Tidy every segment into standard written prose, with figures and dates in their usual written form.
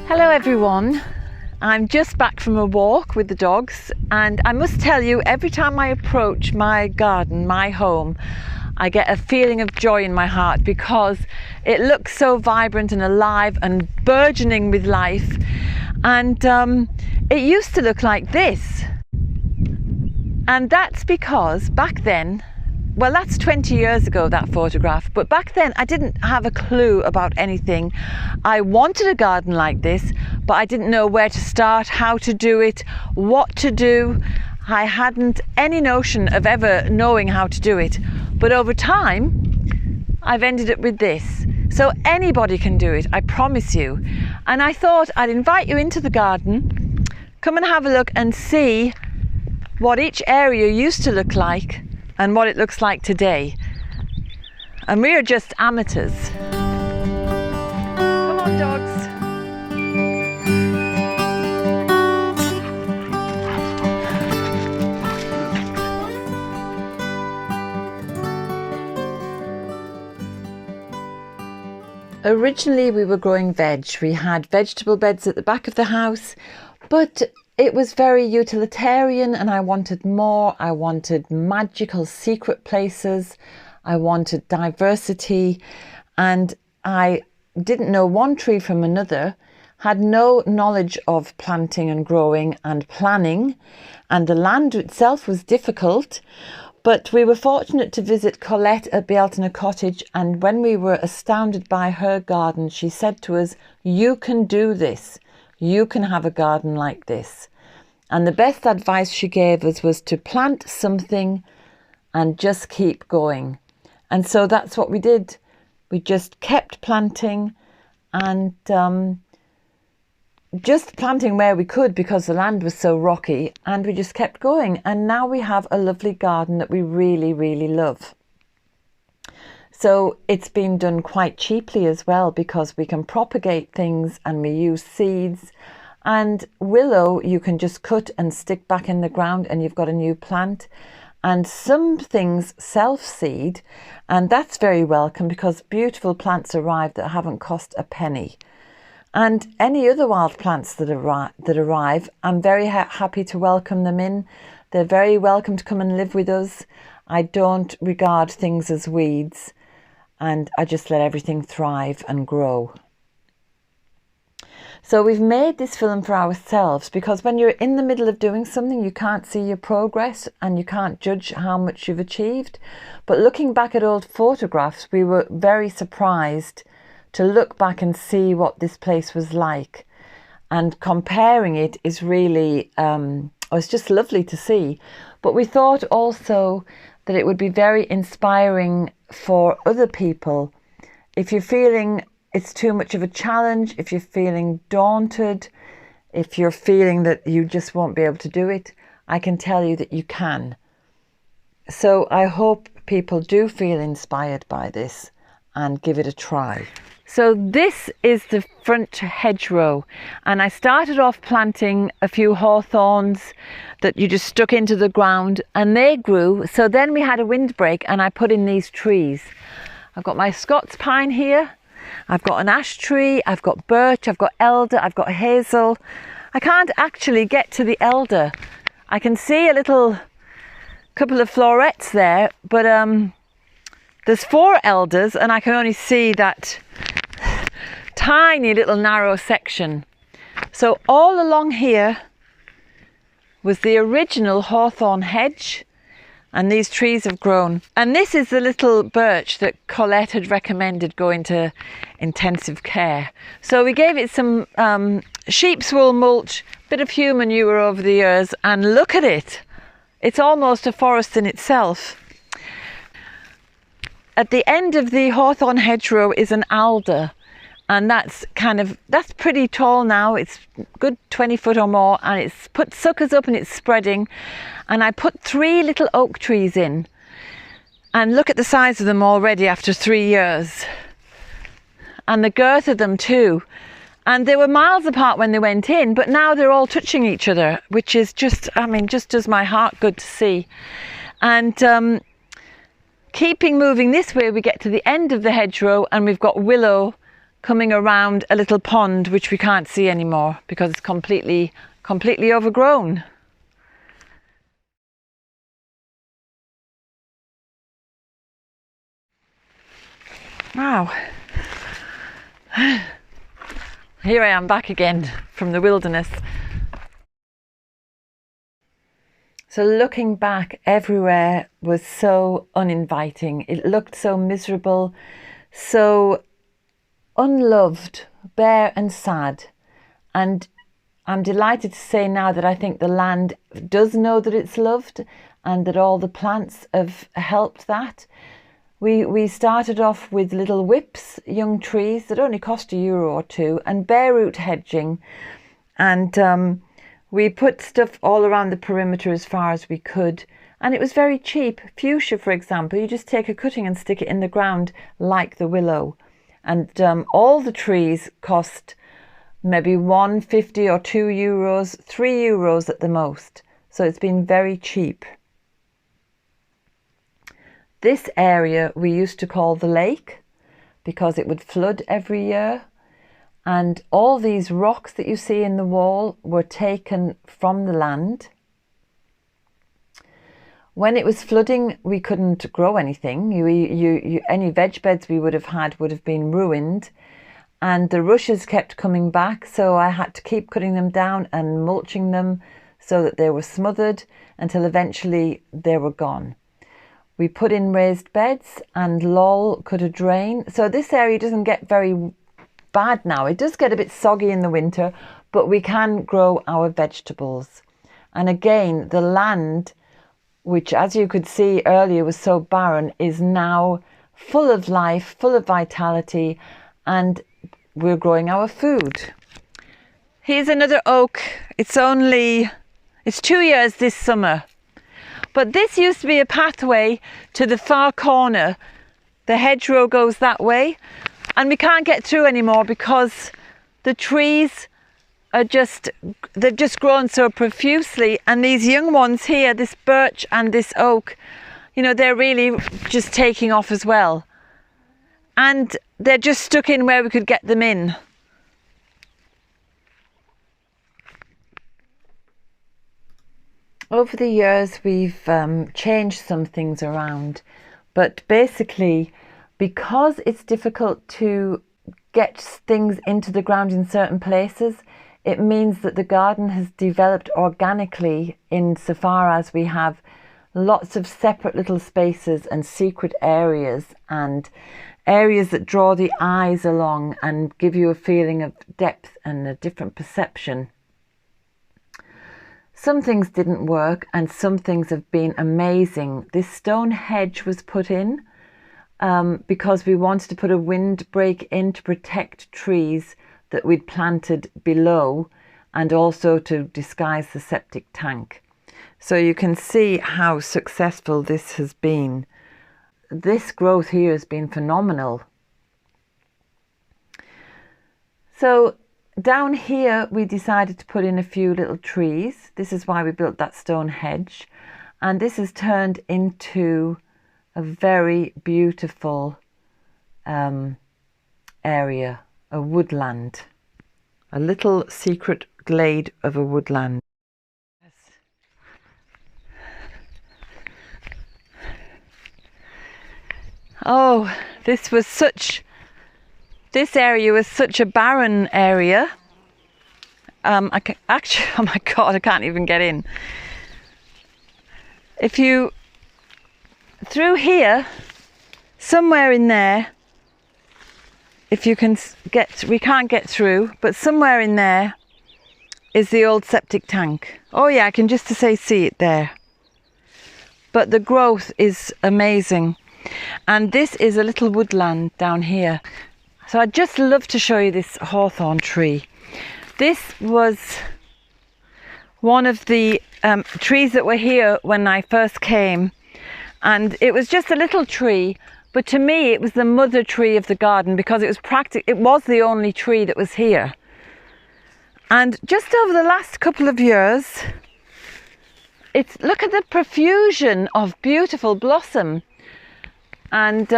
Hello everyone, I'm just back from a walk with the dogs, and I must tell you, every time I approach my garden, my home, I get a feeling of joy in my heart because it looks so vibrant and alive and burgeoning with life. And it used to look like this, and that's because back then, well, that's 20 years ago, that photograph, but back then I didn't have a clue about anything. I wanted a garden like this, but I didn't know where to start, how to do it, what to do. I hadn't any notion of ever knowing how to do it. But over time, I've ended up with this. So anybody can do it, I promise you. And I thought I'd invite you into the garden, come and have a look and see what each area used to look like and what it looks like today. And we are just amateurs. Come on, dogs. Originally we were growing veg. We had vegetable beds at the back of the house, but it was very utilitarian and I wanted more. I wanted magical secret places. I wanted diversity, and I didn't know one tree from another, had no knowledge of planting and growing and planning, and the land itself was difficult. But we were fortunate to visit Colette at Bealtaine Cottage, and when we were astounded by her garden, she said to us, "You can do this. You can have a garden like this." And the best advice she gave us was to plant something and just keep going. And so that's what we did. We just kept planting and just planting where we could because the land was so rocky, and we just kept going. And now we have a lovely garden that we really, really love. So it's been done quite cheaply as well because we can propagate things and we use seeds. And willow you can just cut and stick back in the ground and you've got a new plant. And some things self-seed, and that's very welcome because beautiful plants arrive that haven't cost a penny. And any other wild plants that arrive, I'm very happy to welcome them in. They're very welcome to come and live with us. I don't regard things as weeds, and I just let everything thrive and grow. So we've made this film for ourselves because when you're in the middle of doing something, you can't see your progress and you can't judge how much you've achieved. But looking back at old photographs, we were very surprised to look back and see what this place was like. And comparing it is really, it's just lovely to see. But we thought also that it would be very inspiring for other people. If you're feeling it's too much of a challenge, if you're feeling daunted, if you're feeling that you just won't be able to do it, I can tell you that you can. So I hope people do feel inspired by this and give it a try. So this is the front hedgerow, and I started off planting a few hawthorns that you just stuck into the ground and they grew. So then we had a windbreak and I put in these trees. I've got my Scots pine here. I've got an ash tree, I've got birch, I've got elder, I've got hazel. I can't actually get to the elder. I can see a little couple of florets there, but there's 4 elders and I can only see that tiny little narrow section. So all along here was the original hawthorn hedge, and these trees have grown. And this is the little birch that Colette had recommended go into intensive care. So we gave it some sheep's wool mulch, bit of human manure over the years, and look at it. It's almost a forest in itself. At the end of the hawthorn hedgerow is an alder, and that's pretty tall now. It's good 20 foot or more, and it's put suckers up and it's spreading. And I put 3 little oak trees in, and look at the size of them already after 3 years, and the girth of them too. And they were miles apart when they went in, but now they're all touching each other, which is just does my heart good to see. And keeping moving this way, we get to the end of the hedgerow and we've got willow coming around a little pond which we can't see anymore because it's completely overgrown. Wow. Here I am back again from the wilderness. So looking back, everywhere was so uninviting. It looked so miserable, so unloved, bare and sad. And I'm delighted to say now that I think the land does know that it's loved and that all the plants have helped that. We started off with little whips, young trees that only cost €1 or €2, and bare root hedging. And we put stuff all around the perimeter as far as we could. And it was very cheap. Fuchsia, for example, you just take a cutting and stick it in the ground like the willow. And all the trees cost maybe €1.50 or €2, €3 at the most. So it's been very cheap. This area we used to call the lake because it would flood every year. And all these rocks that you see in the wall were taken from the land. When it was flooding, we couldn't grow anything. Any veg beds we would have had would have been ruined. And the rushes kept coming back, so I had to keep cutting them down and mulching them so that they were smothered until eventually they were gone. We put in raised beds and cut a drain. So this area doesn't get very bad now. It does get a bit soggy in the winter, but we can grow our vegetables. And again, the land, which as you could see earlier was so barren, is now full of life, full of vitality, and we're growing our food. Here's another oak. It's 2 years this summer. But this used to be a pathway to the far corner. The hedgerow goes that way. And we can't get through anymore because the trees they've just grown so profusely. And these young ones here, this birch and this oak, they're really just taking off as well. And they're just stuck in where we could get them in. Over the years, we've changed some things around, but basically, because it's difficult to get things into the ground in certain places, it means that the garden has developed organically insofar as we have lots of separate little spaces and secret areas and areas that draw the eyes along and give you a feeling of depth and a different perception. Some things didn't work and some things have been amazing. This stone hedge was put in because we wanted to put a windbreak in to protect trees that we'd planted below and also to disguise the septic tank. So you can see how successful this has been. This growth here has been phenomenal. So down here, we decided to put in a few little trees. This is why we built that stone hedge. And this has turned into a very beautiful area, a woodland, a little secret glade of a woodland. Oh, this area was such a barren area. Actually, oh my God, I can't even get in. Through here, somewhere in there, we can't get through, but somewhere in there is the old septic tank. Oh yeah, I can just see it there. But the growth is amazing. And this is a little woodland down here. So I'd just love to show you this hawthorn tree. This was one of the trees that were here when I first came. And it was just a little tree, but to me it was the mother tree of the garden because it was the only tree that was here. And just over the last couple of years, look at the profusion of beautiful blossom. And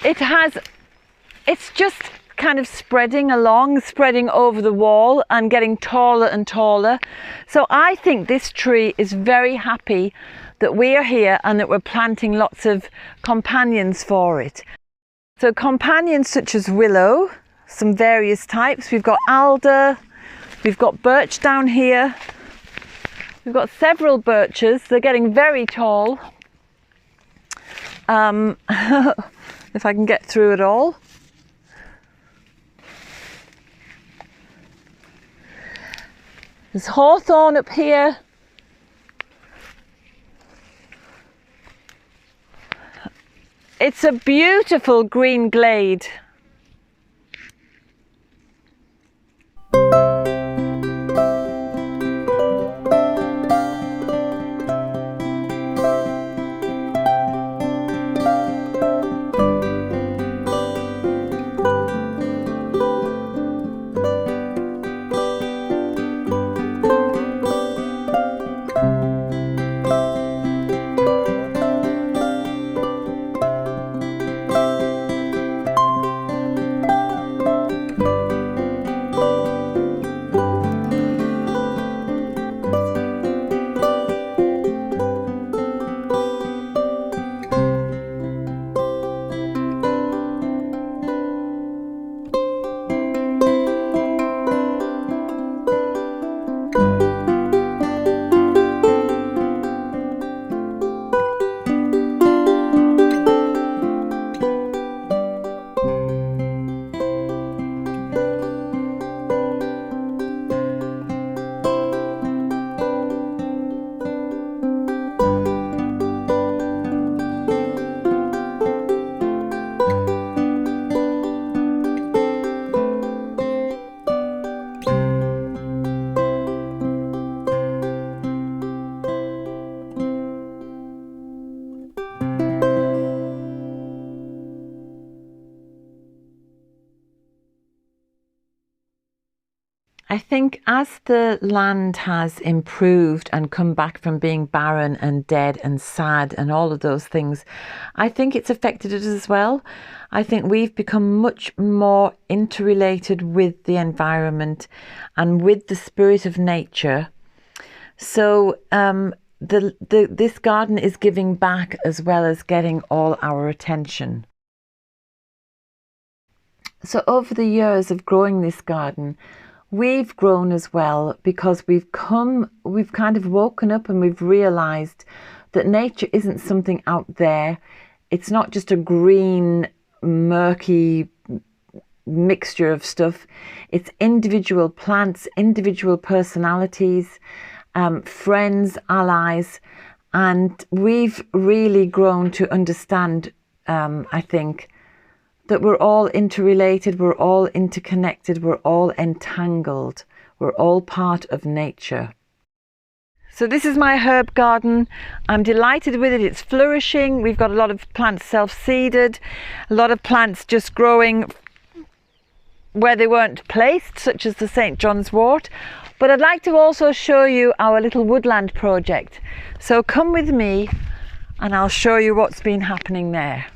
it has it's just kind of spreading over the wall and getting taller and taller. So I think this tree is very happy that we are here and that we're planting lots of companions for it. So companions such as willow, some various types. We've got alder, we've got birch down here. We've got several birches. They're getting very tall. If I can get through it all. There's hawthorn up here. It's a beautiful green glade. I think as the land has improved and come back from being barren and dead and sad and all of those things, I think it's affected us as well. I think we've become much more interrelated with the environment and with the spirit of nature. So this garden is giving back as well as getting all our attention. So over the years of growing this garden, we've grown as well because we've kind of woken up and we've realised that nature isn't something out there. It's not just a green, murky mixture of stuff. It's individual plants, individual personalities, friends, allies, and we've really grown to understand, I think, that we're all interrelated, we're all interconnected, we're all entangled, we're all part of nature. So this is my herb garden. I'm delighted with it. It's flourishing. We've got a lot of plants self-seeded, a lot of plants just growing where they weren't placed, such as the St. John's wort. But I'd like to also show you our little woodland project. So come with me and I'll show you what's been happening there.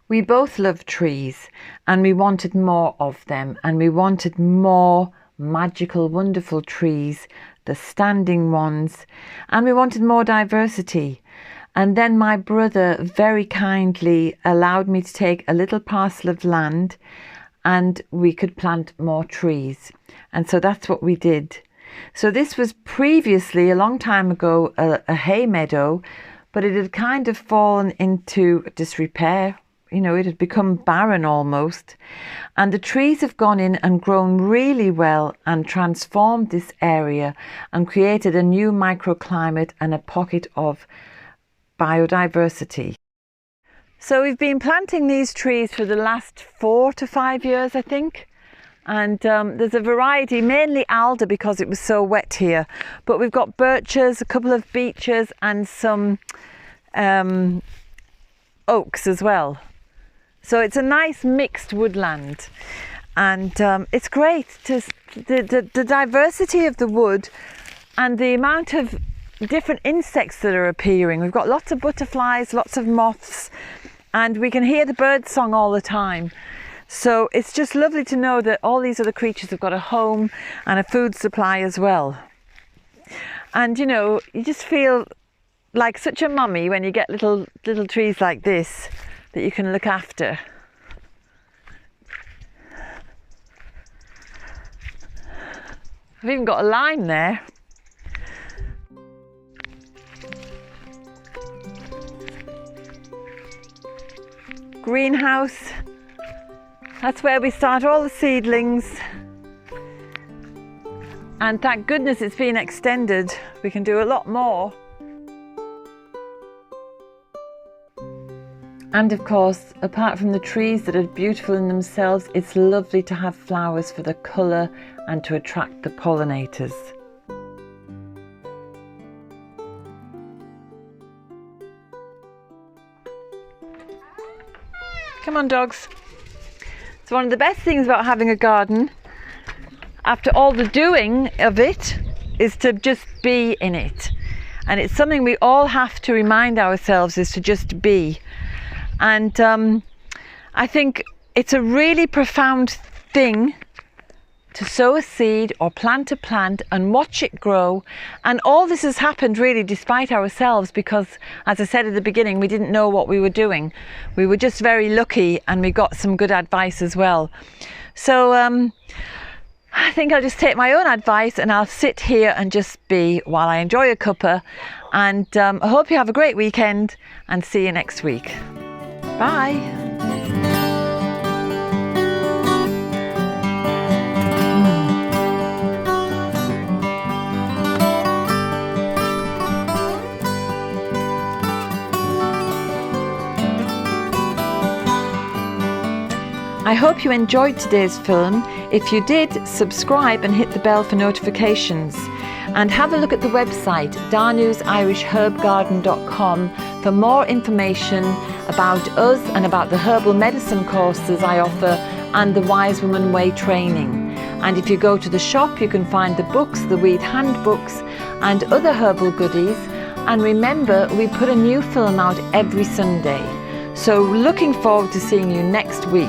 We both love trees and we wanted more of them, and we wanted more magical, wonderful trees, the standing ones, and we wanted more diversity. And then my brother very kindly allowed me to take a little parcel of land and we could plant more trees. And so that's what we did. So this was previously, a long time ago, a hay meadow, but it had kind of fallen into disrepair. You know, it had become barren almost, and the trees have gone in and grown really well and transformed this area and created a new microclimate and a pocket of biodiversity. So we've been planting these trees for the last 4 to 5 years, I think, and there's a variety, mainly alder because it was so wet here, but we've got birches, a couple of beeches and some oaks as well. So it's a nice mixed woodland, and it's great to the diversity of the wood and the amount of different insects that are appearing. We've got lots of butterflies, lots of moths, and we can hear the bird song all the time. So it's just lovely to know that all these other creatures have got a home and a food supply as well. And you know, you just feel like such a mummy when you get little trees like this that you can look after. I've even got a lime there. Greenhouse. That's where we start all the seedlings. And thank goodness it's been extended. We can do a lot more. And of course, apart from the trees that are beautiful in themselves, it's lovely to have flowers for the colour and to attract the pollinators. Come on, dogs. It's one of the best things about having a garden, after all the doing of it, is to just be in it. And it's something we all have to remind ourselves, is to just be. And I think it's a really profound thing to sow a seed or plant a plant and watch it grow. And all this has happened really despite ourselves, because, as I said at the beginning, we didn't know what we were doing. We were just very lucky, and we got some good advice as well. So I think I'll just take my own advice and I'll sit here and just be while I enjoy a cuppa. And I hope you have a great weekend, and see you next week. Bye. I hope you enjoyed today's film. If you did, subscribe and hit the bell for notifications. And have a look at the website danusirishherbgarden.com for more information about us and about the herbal medicine courses I offer and the Wise Woman Way training. And if you go to the shop, you can find the books, the weed handbooks and other herbal goodies. And remember, we put a new film out every Sunday. So looking forward to seeing you next week.